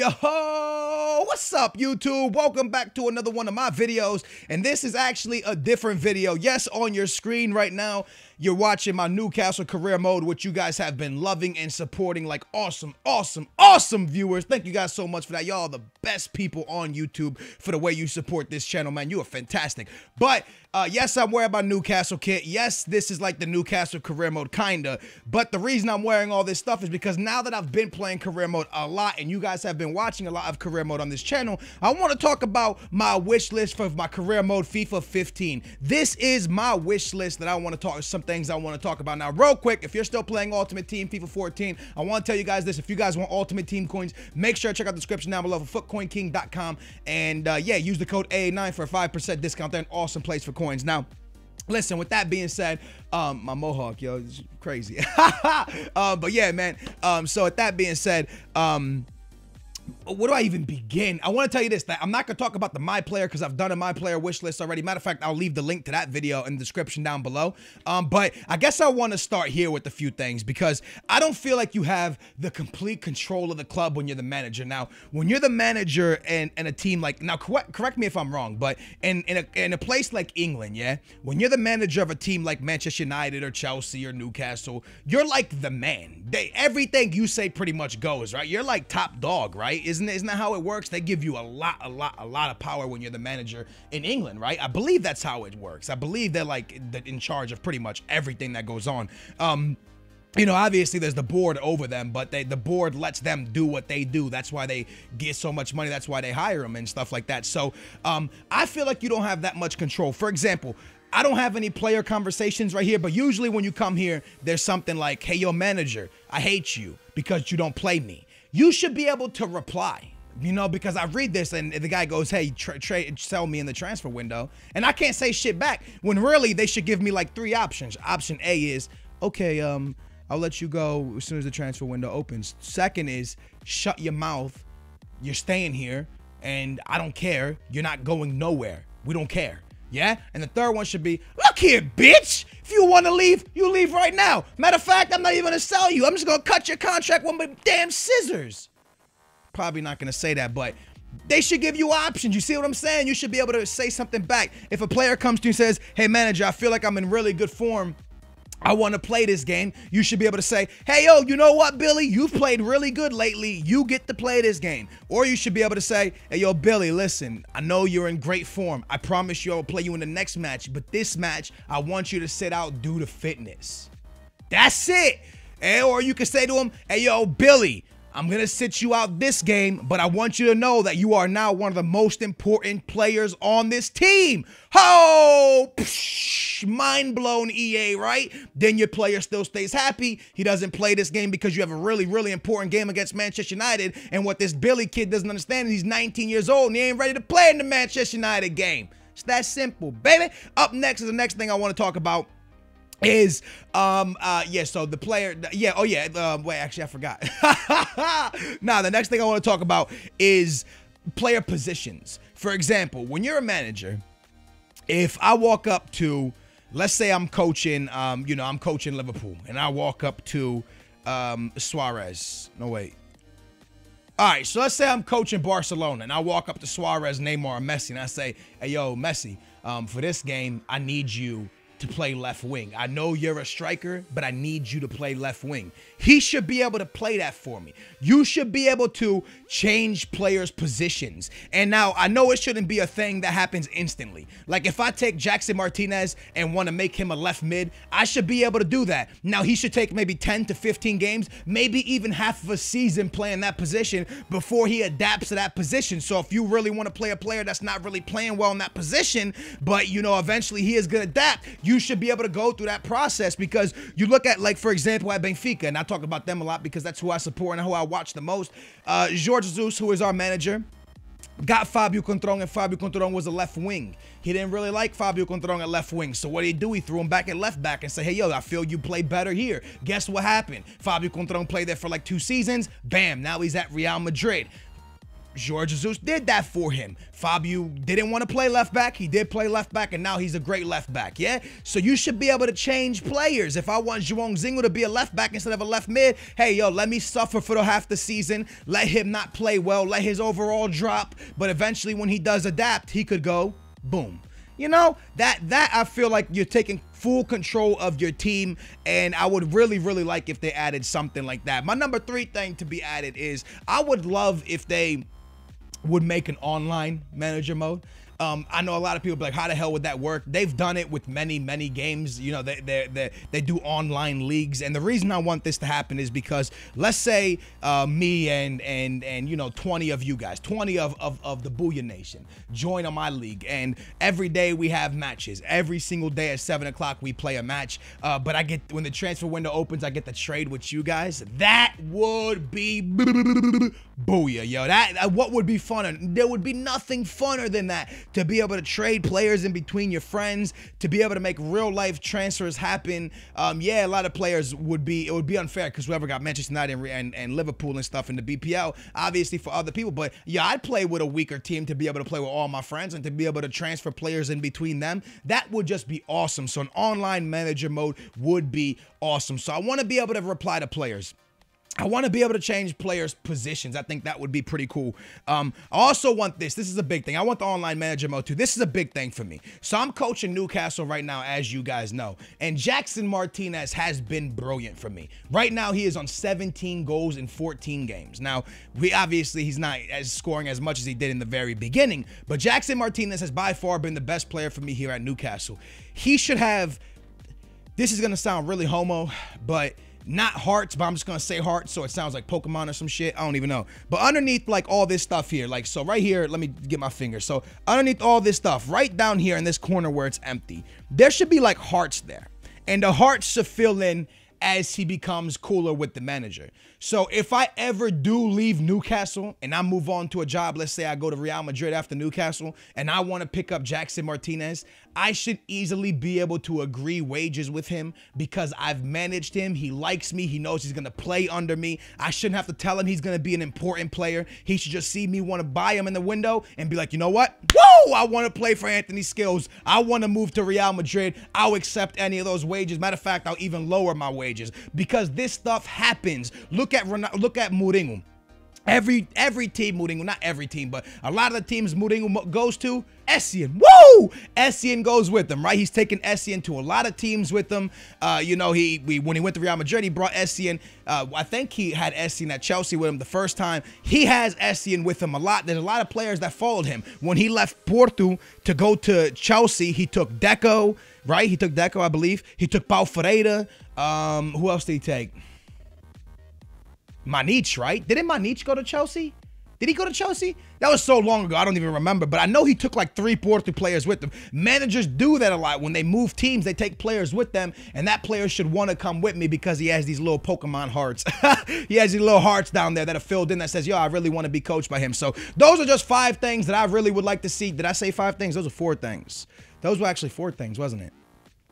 Yo, what's up, YouTube? Welcome back to another one of my videos, and this is actually a different video. Yes, on your screen right now, you're watching my Newcastle career mode, which you guys have been loving and supporting like awesome viewers. Thank you guys so much for that. Y'all are the best people on YouTube for the way you support this channel, man. You are fantastic. But yes, I'm wearing my Newcastle kit. Yes, this is like the Newcastle career mode, kinda. But the reason I'm wearing all this stuff is because now that I've been playing career mode a lot, and you guys have been watching a lot of career mode on this channel, I want to talk about my wish list for my career mode FIFA 15. This is my wish list that I want to talk, some things I want to talk about. Now, real quick, if you're still playing Ultimate Team FIFA 14, I want to tell you guys this. If you guys want Ultimate Team coins, make sure to check out the description down below for footcoinking.com. And yeah, use the code AA9 for a 5% discount. They're an awesome place for coins. Now, listen, with that being said, my mohawk, yo, it's crazy. But yeah, man, so with that being said, where do I even begin? I want to tell you this, that I'm not going to talk about the My Player because I've done a My Player wish list already. Matter of fact, I'll leave the link to that video in the description down below. But I guess I want to start here with a few things because I don't feel like you have the complete control of the club when you're the manager. Now, when you're the manager and a team like, now correct me if I'm wrong, but in a place like England, yeah, when you're the manager of a team like Manchester United or Chelsea or Newcastle, you're like the man. Everything you say pretty much goes, right? You're like top dog, right? Isn't that how it works? They give you a lot of power when you're the manager in England, right? I believe that's how it works. I believe they're like in charge of pretty much everything that goes on. You know, obviously there's the board over them, but the board lets them do what they do. That's why they get so much money. That's why they hire them and stuff like that. So I feel like you don't have that much control. For example, I don't have any player conversations right here, but usually when you come here, there's something like, hey, yo, manager, I hate you because you don't play me. You should be able to reply, you know, because I read this and the guy goes, hey, sell me in the transfer window. And I can't say shit back when really they should give me like 3 options. Option A is, okay, I'll let you go as soon as the transfer window opens. Second is, shut your mouth. You're staying here and I don't care. You're not going nowhere. We don't care. Yeah? And the third one should be, look here, bitch. If you want to leave, you leave right now. Matter of fact, I'm not even going to sell you. I'm just going to cut your contract with my damn scissors. Probably not going to say that, but they should give you options. You see what I'm saying? You should be able to say something back. If a player comes to you and says, hey, manager, I feel like I'm in really good form. I want to play this game. You should be able to say, hey, yo, you know what, Billy? You've played really good lately. You get to play this game. Or you should be able to say, hey, yo, Billy, listen, I know you're in great form. I promise you I'll play you in the next match. But this match, I want you to sit out due to fitness. That's it. Or you can say to him, hey, yo, Billy, I'm going to sit you out this game, but I want you to know that you are now one of the most important players on this team. Oh, mind blown, EA, right? Then your player still stays happy. He doesn't play this game because you have a really important game against Manchester United. And what this Billy kid doesn't understand is he's 19 years old and he ain't ready to play in the Manchester United game. It's that simple, baby. Up next is the next thing I want to talk about. Is yeah, so the player, yeah, oh yeah, wait, actually I forgot. Now the next thing I want to talk about is player positions. For example, when you're a manager, if I walk up to, let's say I'm coaching, you know, I'm coaching Liverpool, and I walk up to Suarez. No, wait. All right, so let's say I'm coaching Barcelona, and I walk up to Suarez, Neymar, and Messi, and I say, hey, yo, Messi, for this game, I need you to play left wing. I know you're a striker, but I need you to play left wing. He should be able to play that for me. You should be able to change players' positions. And now I know it shouldn't be a thing that happens instantly. Like if I take Jackson Martinez and want to make him a left mid, I should be able to do that. Now he should take maybe 10 to 15 games, maybe even half of a season playing that position before he adapts to that position. So if you really want to play a player that's not really playing well in that position, but you know, eventually he is going to adapt, you should be able to go through that process. Because you look at, like, for example, at Benfica, and I talk about them a lot because that's who I support and who I watch the most. Jorge Jesus, who is our manager, got Fabio Contron, and Fabio Contron was a left wing. He didn't really like Fabio Contron at left wing. So what did he do? He threw him back at left back and said, hey, yo, I feel you play better here. Guess what happened? Fabio Contron played there for like 2 seasons. Bam, now he's at Real Madrid. Jorge Jesus did that for him. Fabio didn't want to play left back. He did play left back, and now he's a great left back, yeah? So you should be able to change players. If I want João Zinho to be a left back instead of a left mid, hey, yo, let me suffer for the half the season. Let him not play well. Let his overall drop. But eventually when he does adapt, he could go, boom. You know, that I feel like you're taking full control of your team, and I would really, really like if they added something like that. My number 3 thing to be added is I would love if they would make an online manager mode. I know a lot of people be like, how the hell would that work? They've done it with many games. You know, they do online leagues, and the reason I want this to happen is because let's say me and you know 20 of you guys, 20 of the Booyah Nation join on my league, and every day we have matches. Every single day at 7 o'clock we play a match. But I get, when the transfer window opens, I get to trade with you guys. That would be booyah, yo. That what would be funner? There would be nothing funner than that. To be able to trade players in between your friends, to be able to make real life transfers happen. Yeah, a lot of players would be, it would be unfair because whoever got Manchester United and Liverpool and stuff in the BPL, obviously for other people. But yeah, I'd play with a weaker team to be able to play with all my friends and to be able to transfer players in between them. That would just be awesome. So an online manager mode would be awesome. So I want to be able to reply to players. I want to be able to change players' positions. I think that would be pretty cool. I also want this. This is a big thing. I want the online manager mode too. This is a big thing for me. So I'm coaching Newcastle right now, as you guys know. And Jackson Martinez has been brilliant for me. Right now, he is on 17 goals in 14 games. Now, he's not scoring as much as he did in the very beginning. But Jackson Martinez has by far been the best player for me here at Newcastle. He should have, this is going to sound really homo, but not hearts, but I'm just gonna say hearts so it sounds like Pokemon or some shit. I don't even know. But underneath like all this stuff here, like, so right here, let me get my finger. So underneath all this stuff, right down here in this corner where it's empty, there should be like hearts there. And the hearts should fill in as he becomes cooler with the manager. So if I ever do leave Newcastle and I move on to a job, let's say I go to Real Madrid after Newcastle and I want to pick up Jackson Martinez, I should easily be able to agree wages with him because I've managed him. He likes me. He knows he's going to play under me. I shouldn't have to tell him he's going to be an important player. He should just see me want to buy him in the window and be like, you know what? Whoa, I want to play for Anthony Skills. I want to move to Real Madrid. I'll accept any of those wages. Matter of fact, I'll even lower my wages because this stuff happens. Look at Mourinho. Every team Mourinho, not every team, but a lot of the teams Mourinho goes to, Essien. Woo! Essien goes with them, right? He's taken Essien to a lot of teams with him. You know, when he went to Real Madrid, he brought Essien. I think he had Essien at Chelsea with him the first time. He has Essien with him a lot. There's a lot of players that followed him. When he left Porto to go to Chelsea, he took Deco, right? He took Deco, I believe. He took Pau Ferreira. Who else did he take? Maniche, right? Didn't Maniche go to Chelsea? Did he go to Chelsea? That was so long ago, I don't even remember. But I know he took like 3 Porto players with him. Managers do that a lot. When they move teams, they take players with them. And that player should want to come with me because he has these little Pokemon hearts. He has these little hearts down there that are filled in that says, yo, I really want to be coached by him. So those are just 5 things that I really would like to see. Did I say 5 things? Those are 4 things. Those were actually 4 things, wasn't it?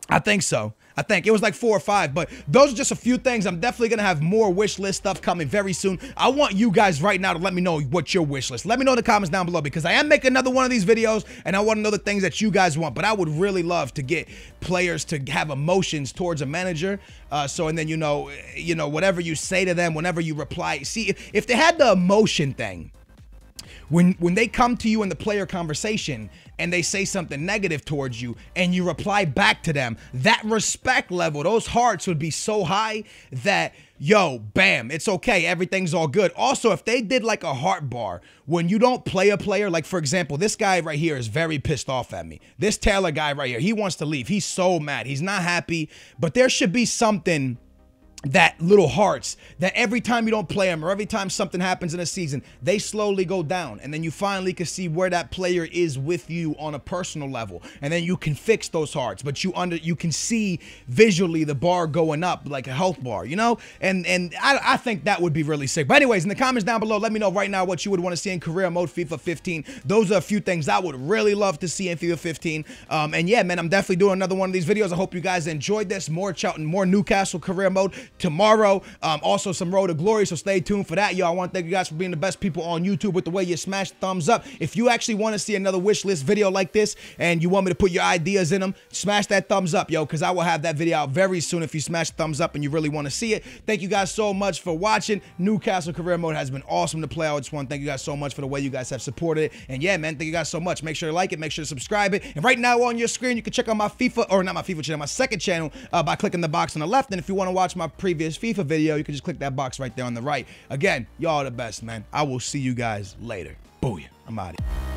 I think so. I think it was like 4 or 5, but those are just a few things. I'm definitely going to have more wish list stuff coming very soon. I want you guys right now to let me know what's your wish list. Let me know in the comments down below because I am making another one of these videos and I want to know the things that you guys want, but I would really love to get players to have emotions towards a manager. And then, you know, whatever you say to them, whenever you reply, see if they had the emotion thing, when they come to you in the player conversation and they say something negative towards you and you reply back to them, that respect level, those hearts would be so high that, yo, bam, it's okay. Everything's all good. Also, if they did like a heart bar, when you don't play a player, like for example, this guy right here is very pissed off at me. This Taylor guy right here, he wants to leave. He's so mad. He's not happy, but there should be something, that little hearts, that every time you don't play them or every time something happens in a season, they slowly go down. And then you finally can see where that player is with you on a personal level. And then you can fix those hearts, but you can see visually the bar going up like a health bar, you know? And I think that would be really sick. But anyways, in the comments down below, let me know right now what you would want to see in career mode FIFA 15. Those are a few things I would really love to see in FIFA 15. And yeah, man, I'm definitely doing another one of these videos. I hope you guys enjoyed this. More Newcastle career mode. tomorrow. Also some Road to Glory, so stay tuned for that, y'all. I want to thank you guys for being the best people on YouTube with the way you smash thumbs up. If you actually want to see another wish list video like this and you want me to put your ideas in them, smash that thumbs up, yo, because I will have that video out very soon if you smash the thumbs up and you really want to see it. Thank you guys so much for watching. Newcastle Career Mode has been awesome to play. I just want to thank you guys so much for the way you guys have supported it. And yeah, man, thank you guys so much. Make sure to like it, make sure to subscribe it. And right now on your screen, you can check out my FIFA, or not my FIFA channel, my second channel by clicking the box on the left. And if you want to watch my previous FIFA video, you can just click that box right there on the right. Again, y'all are the best, man. I will see you guys later. Booyah. I'm out of here.